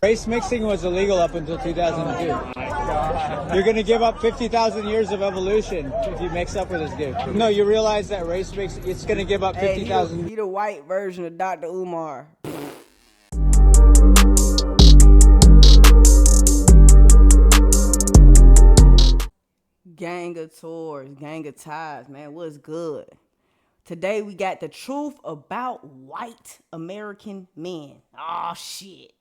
Race mixing was illegal up until 2002. You're going to give up 50,000 years of evolution if you mix up with this dude. No, you realize that race mix, it's going to give up 50,000. He the white version of Dr. Umar. Gang of tours, gang of ties, man, what's good? Today we got the truth about white American men. Oh shit.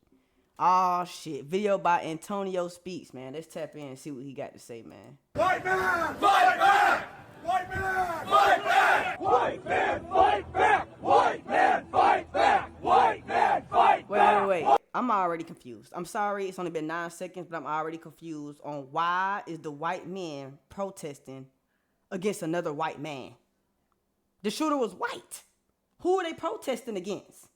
Video by Antonio Speaks, man. Let's tap in and see what he got to say, man. White man, fight back! White man, fight back! White man, fight back! White man, fight back! White man, fight back! Wait. I'm already confused. I'm sorry, it's only been 9 seconds, but I'm already confused on why is the white men protesting against another white man? The shooter was white. Who are they protesting against?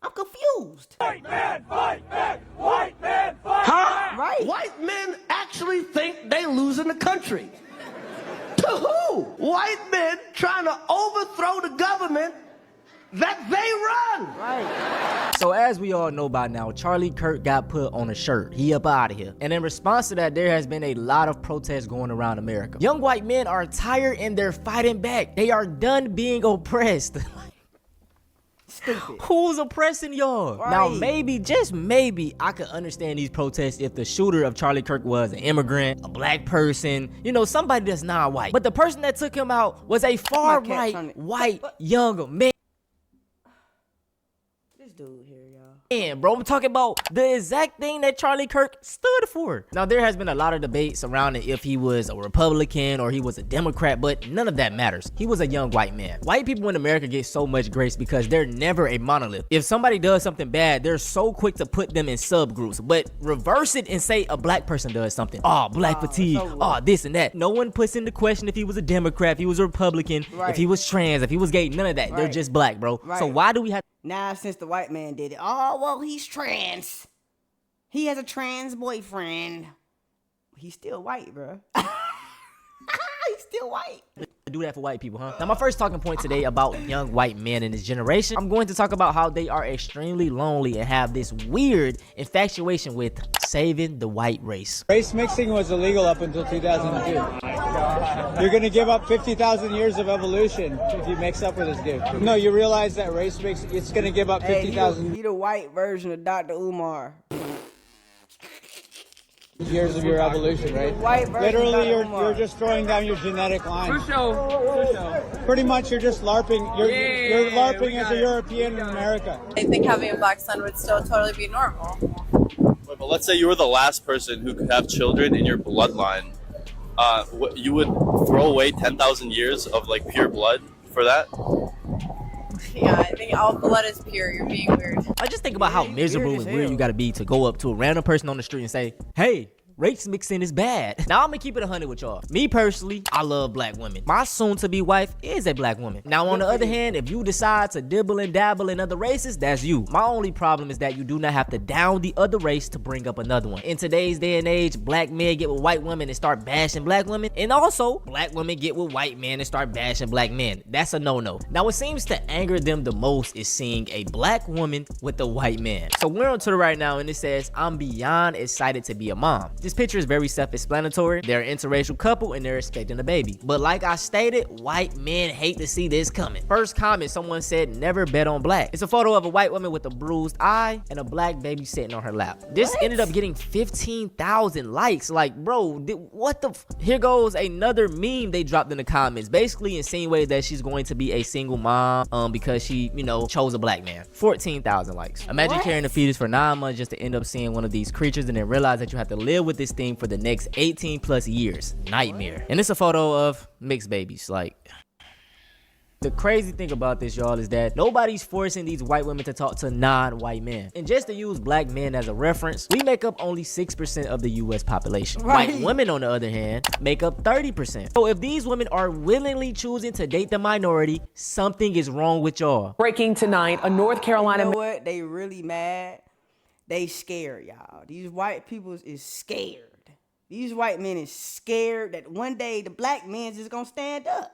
I'm confused. White man, fight back! White man, fight back! Right. White men actually think they losing the country. To who? White men trying to overthrow the government that they run. Right. So as we all know by now, Charlie Kirk got put on a shirt. He up out of here. And in response to that, there has been a lot of protests going around America. Young white men are tired and they're fighting back. They are done being oppressed. Stupid. Who's oppressing y'all? Right. Now maybe, just maybe, I could understand these protests if the shooter of Charlie Kirk was an immigrant, a black person, you know, somebody that's not white. But the person that took him out was a far-right white young man. This dude here, y'all. And bro, I'm talking about the exact thing that Charlie Kirk stood for. Now there has been a lot of debates surrounding if he was a Republican or he was a Democrat, but none of that matters. He was a young white man. White people in America get so much grace because they're never a monolith. If somebody does something bad, they're so quick to put them in subgroups, but reverse it and say a black person does something. Oh, black fatigue. Oh, this and that. No one puts into question if he was a Democrat, if he was a Republican, if he was trans, if he was gay, none of that. They're just black, bro. So why do we have now since the white man did it? Oh, well, he's trans. He has a trans boyfriend. He's still white, bro. He's still white. do that for white people, huh? Now, my first talking point today about young white men in this generation, I'm going to talk about how they are extremely lonely and have this weird infatuation with saving the white race. Race mixing was illegal up until 2002. You're going to give up 50,000 years of evolution if you mix up with this dude. No, you realize that race mix, it's going to give up 50,000 He the white version of Dr. Umar. years of your evolution, right? White version Literally, of Umar. you're just throwing down your genetic line. For sure. Pretty much, you're just LARPing. You're LARPing as a European in America. I think having a black son would still totally be normal. Wait, but let's say you were the last person who could have children in your bloodline. You would throw away 10,000 years of like pure blood for that? Yeah, I think all blood is pure. You're being weird. I just think about how miserable and weird you gotta be to go up to a random person on the street and say, hey, race mixing is bad. Now I'm gonna keep it 100 with y'all. Me personally, I love black women. My soon-to-be wife is a black woman. Now on the other hand, if you decide to dibble and dabble in other races, that's you. My only problem is that you do not have to down the other race to bring up another one. In today's day and age, black men get with white women and start bashing black women, and also black women get with white men and start bashing black men. That's a no-no. Now what seems to anger them the most is seeing a black woman with a white man. So we're on Twitter right now and it says, I'm beyond excited to be a mom. This picture is very self-explanatory. They're an interracial couple and they're expecting a baby. But like I stated, white men hate to see this coming. First comment, someone said, never bet on black. It's a photo of a white woman with a bruised eye and a black baby sitting on her lap. This ended up getting 15,000 likes. Like, bro, what the Here goes another meme they dropped in the comments, basically insinuating that she's going to be a single mom because she, you know, chose a black man. 14,000 likes. Imagine carrying a fetus for 9 months just to end up seeing one of these creatures and then realize that you have to live with this thing for the next 18 plus years. Nightmare. And it's a photo of mixed babies. Like, the crazy thing about this, y'all, is that nobody's forcing these white women to talk to non-white men. And just to use black men as a reference, we make up only 6% of the US population. Right. White women, on the other hand, make up 30%. So if these women are willingly choosing to date the minority, something is wrong with y'all. Breaking tonight, a North Carolina... You know what? They really mad. They scared, y'all. These white people is scared. These white men is scared that one day the black men's is gonna stand up.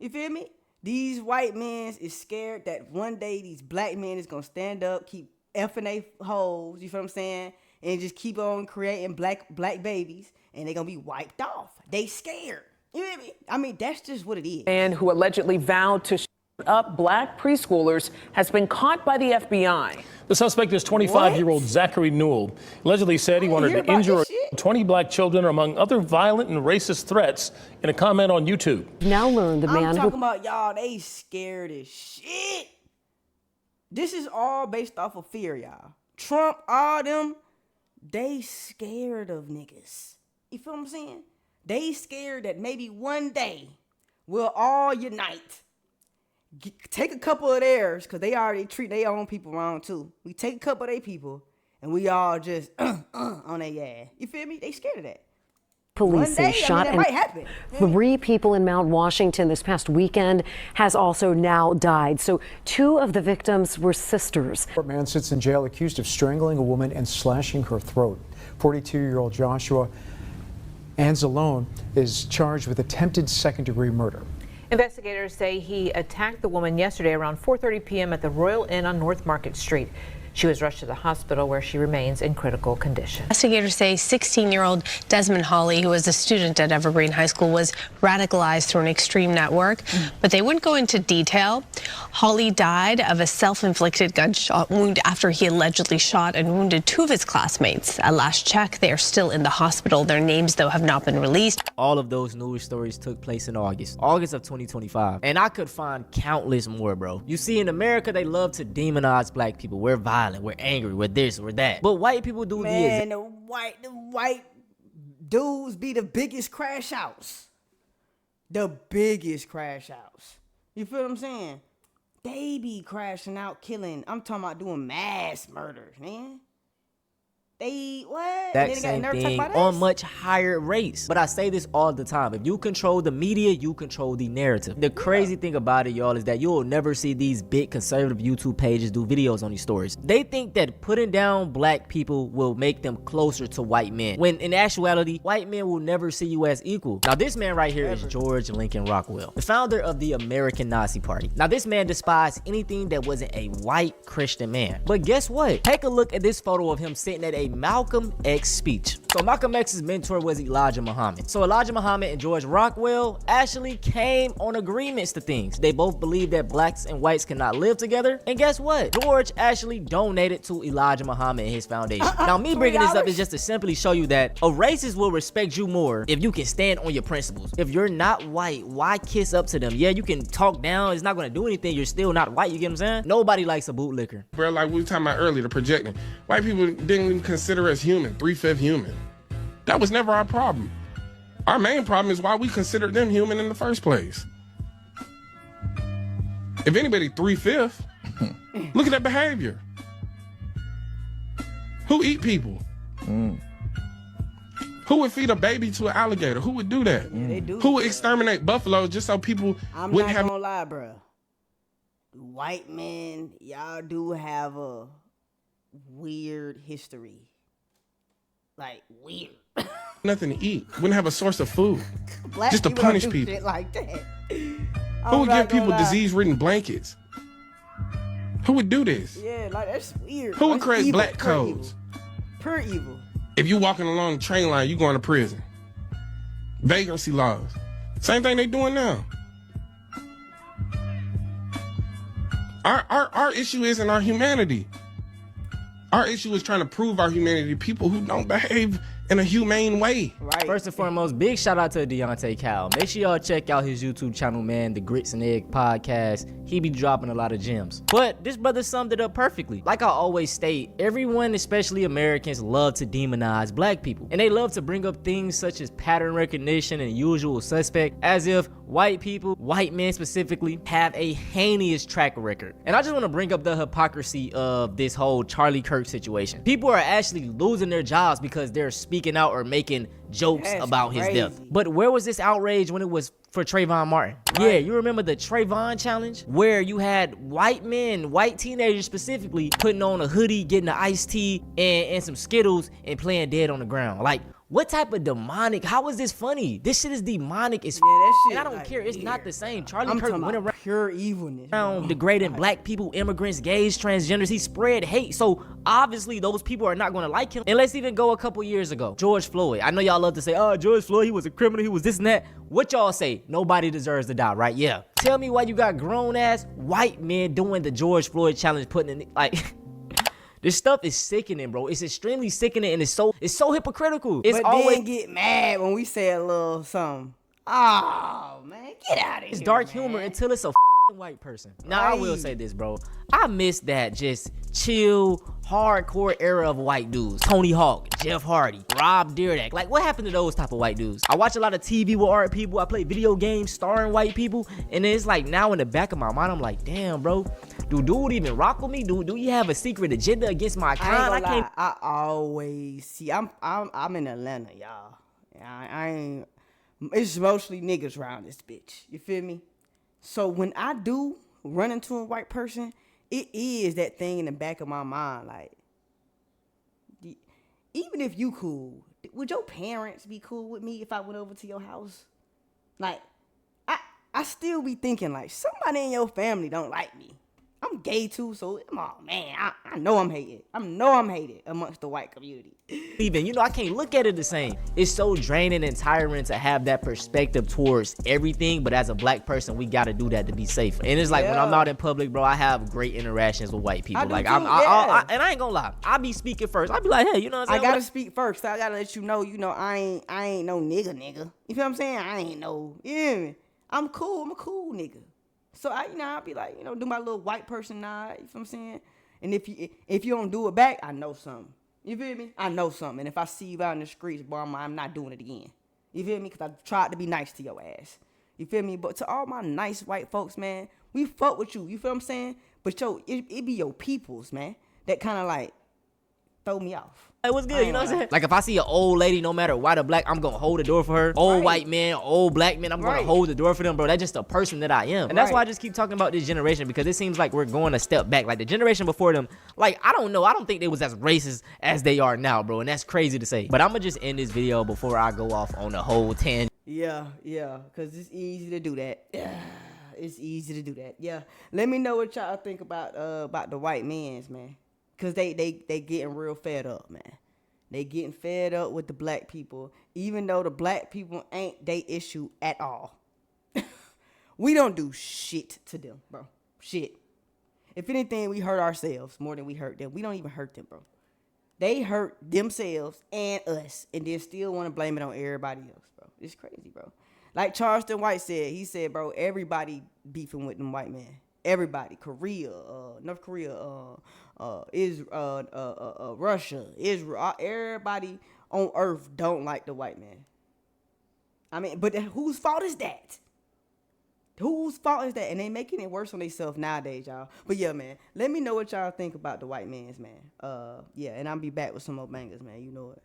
You feel me? These white men is scared that one day these black men is gonna stand up, keep effing they hoes, you feel what I'm saying? And just keep on creating black babies, and they're gonna be wiped off. They scared. You know what I mean? I mean, that's just what it is. Man who allegedly vowed to shoot up black preschoolers has been caught by the FBI. The suspect is 25-year-old Zachary Newell. Allegedly said he wanted to injure or 20 black children, among other violent and racist threats, in a comment on YouTube. Now learned the man I'm talking about y'all, they scared as shit. This is all based off of fear, y'all. Trump, all them, they scared of niggas. You feel what I'm saying? They scared that maybe one day we'll all unite. Take a couple of theirs, because they already treat their own people wrong too. We take a couple of their people and we all just on their ass. You feel me? They scared of that. Police say shot that might happen. 3 people in Mount Washington this past weekend has also now died. So 2 of the victims were sisters. A man sits in jail accused of strangling a woman and slashing her throat. 42-year-old Joshua Anzalone is charged with attempted second-degree murder. Investigators say he attacked the woman yesterday around 4:30 p.m. at the Royal Inn on North Market Street. She was rushed to the hospital where she remains in critical condition. Investigators say 16-year-old Desmond Hawley, who was a student at Evergreen High School, was radicalized through an extreme network, but they wouldn't go into detail. Hawley died of a self-inflicted gunshot wound after he allegedly shot and wounded 2 of his classmates. At last check, they are still in the hospital. Their names, though, have not been released. All of those news stories took place in August of 2025. And I could find countless more, bro. You see, in America, they love to demonize black people. We're violent, we're angry, we're this, we're that. But white people do the white dudes be the biggest crash outs. The biggest crash outs. You feel what I'm saying? They be crashing out, killing. I'm talking about doing mass murders, man. They what? That same thing on much higher rates. But I say this all the time. If you control the media, you control the narrative. The crazy thing about it, y'all, is that you'll never see these big conservative YouTube pages do videos on these stories. They think that putting down black people will make them closer to white men, when in actuality, white men will never see you as equal. Now, this man right here is George Lincoln Rockwell, the founder of the American Nazi Party. Now, this man despised anything that wasn't a white Christian man. But guess what? Take a look at this photo of him sitting at a Malcolm X speech. So Malcolm X's mentor was Elijah Muhammad. So Elijah Muhammad and George Rockwell actually came on agreements to things. They both believed that blacks and whites cannot live together. And guess what? George actually donated to Elijah Muhammad and his foundation. Now, me bringing this up is just to simply show you that a racist will respect you more if you can stand on your principles. If you're not white, why kiss up to them? Yeah, you can talk down. It's not going to do anything. You're still not white. You get what I'm saying? Nobody likes a bootlicker. Bro, like we were talking about earlier, the projecting. White people didn't even consider us human, 3/5 human. That was never our problem. Our main problem is why we considered them human in the first place. If anybody 3/5, look at that behavior. Who eat people? Who would feed a baby to an alligator? Who would do that? Yeah, they do. Who would exterminate buffaloes just so people wouldn't have... I'm not gonna lie, bro. White men, y'all do have a weird history. Like, weird. nothing to eat. Wouldn't have a source of food. Black just to people punish don't do people. shit like that. Who would give people disease-ridden blankets? Who would do this? Yeah, like that's weird. Who would That's create evil, black pure codes? Pure evil. If you walking along the train line, you going to prison. Vagrancy laws. Same thing they doing now. Our issue isn't our humanity. Our issue is trying to prove our humanity to people who don't behave in a humane way. Right. First and foremost, big shout out to Deontay Cal. Make sure y'all check out his YouTube channel, man, the Grits and Egg Podcast. He be dropping a lot of gems. But this brother summed it up perfectly. Like I always state, everyone, especially Americans, love to demonize black people. And they love to bring up things such as pattern recognition and usual suspect, as if white people, white men specifically, have a heinous track record. And I just want to bring up the hypocrisy of this whole Charlie Kirk situation. People are actually losing their jobs because they're speaking out or making jokes about his death. But where was this outrage when it was for Trayvon Martin? Yeah, you remember the Trayvon challenge where you had white men, white teenagers specifically, putting on a hoodie, getting an iced tea and some Skittles and playing dead on the ground. Like, What type of demonic? How is this funny? This shit is demonic as that shit. and I don't like, care. It's not the same. Charlie I'm Kirk talking went about pure evilness. around degrading black people, immigrants, gays, transgenders. He spread hate. So obviously those people are not going to like him. And let's even go a couple years ago. George Floyd. I know y'all love to say, oh, George Floyd, he was a criminal. He was this and that. What y'all say? Nobody deserves to die, right? Yeah. Tell me why you got grown ass white men doing the George Floyd challenge, putting in like. This stuff is sickening, bro. It's extremely sickening, and it's so hypocritical. It's but always then get mad when we say a little something. Oh man, get out of here. It's dark humor until it's a white person. Now I will say this, bro. I miss that just chill, hardcore era of white dudes. Tony Hawk, Jeff Hardy, Rob Dyrdek. Like, what happened to those type of white dudes? I watch a lot of TV with art people. I play video games starring white people, and it's like now in the back of my mind, I'm like, damn, bro. Do dude even rock with me? Do you have a secret agenda against my kind? I always see. I'm in Atlanta, y'all. I ain't. It's mostly niggas around this bitch. You feel me? So when I do run into a white person, it is that thing in the back of my mind, like, even if you cool, would your parents be cool with me if I went over to your house? Like, I still be thinking like somebody in your family don't like me. I'm gay too, so oh man, I know I'm hated. I know I'm hated amongst the white community. Even, you know, I can't look at it the same. It's so draining and tiring to have that perspective towards everything, but as a black person, we gotta do that to be safe. And it's like when I'm out in public, bro, I have great interactions with white people. Like and I ain't gonna lie, I be speaking first. I be like, hey, you know what I'm saying? I gotta speak first. I gotta let you know, I ain't no nigga. You feel what I'm saying? I ain't no, yeah. I'm cool. I'm a cool nigga. So I'll be like, do my little white person nod, you feel what I'm saying? And if you don't do it back, I know something. You feel me? I know something. And if I see you out in the streets, boy, I'm not doing it again. You feel me? Because I tried to be nice to your ass. You feel me? But to all my nice white folks, man, we fuck with you. You feel what I'm saying? But it be your peoples, man, that kind of like throw me off. It was good, you know what I'm saying? Like if I see an old lady, no matter white or black, I'm gonna hold the door for her. Old white man, old black man, I'm gonna hold the door for them, bro. That's just the person that I am. And that's why I just keep talking about this generation, because it seems like we're going a step back. Like the generation before them, like I don't know, I don't think they was as racist as they are now, bro. And that's crazy to say. But I'm gonna just end this video before I go off on a whole tangent. Yeah, because it's easy to do that. It's easy to do that. Yeah. Let me know what y'all think about the white mans, man. Because they getting real fed up, man. They getting fed up with the black people, even though the black people ain't they issue at all. We don't do shit to them, bro. Shit. If anything, we hurt ourselves more than we hurt them. We don't even hurt them, bro. They hurt themselves and us, and then still want to blame it on everybody else, bro. It's crazy, bro. Like Charleston White said, he said, bro, everybody beefing with them white men. Everybody, Korea, North Korea, Russia, Israel, everybody on earth don't like the white man. I mean, but whose fault is that? Whose fault is that? And they making it worse on themselves nowadays, y'all. But yeah, man, let me know what y'all think about the white mans, man. Yeah, and I'll be back with some more bangers, man. You know it.